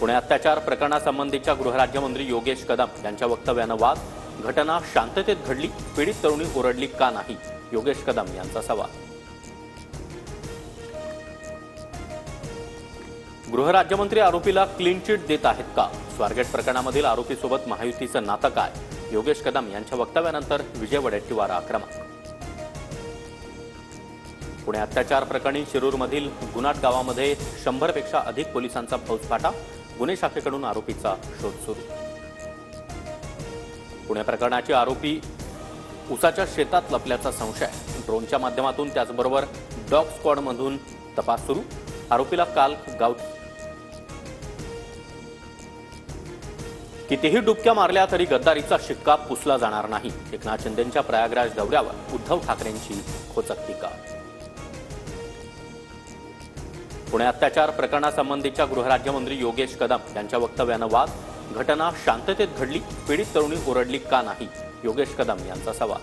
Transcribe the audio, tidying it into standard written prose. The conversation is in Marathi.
पुणे अत्याचार प्रकरणासंबंधीच्या गृहराज्यमंत्री योगेश कदम यांच्या वक्तव्यानं वाद, घटना शांततेत घडली, पीडित तरुणी ओरडली का नाही, योगेश कदम यांचा सवाल। गृहराज्यमंत्री आरोपीला क्लीन चिट देत आहेत का? स्वारगेट प्रकरणामधील आरोपीसोबत महायुतीचं नातं काय? योगेश कदम यांच्या वक्तव्यानंतर विजय वडेट्टीवार आक्रमक। पुणे अत्याचार प्रकरणी शिरूरमधील गुनाट गावामध्ये 100 पेक्षा अधिक पोलिसांचा फौजफाटा, गुन्हे शाखेकडून आरोपीचा शोध सुरू। पुणे प्रकरणाचे आरोपी उसाच्या शेतात लपल्याचा संशय, ड्रोनच्या माध्यमातून त्याचबरोबर डॉग स्क्वॉडमधून तपास सुरू। आरोपीला काल गाव कितीही डुबक्या मारल्या तरी गद्दारीचा शिक्का पुसला जाणार नाही, एकनाथ शिंदेंच्या प्रयागराज दौऱ्यावर उद्धव ठाकरेंची खोचक टीका। पुणे अत्याचार प्रकरणासंबंधीच्या गृहराज्यमंत्री योगेश कदम यांच्या वक्तव्यानं वाद, घटना शांततेत घडली, पीडित तरुणी ओरडली का नाही, योगेश कदम यांचा सवाल।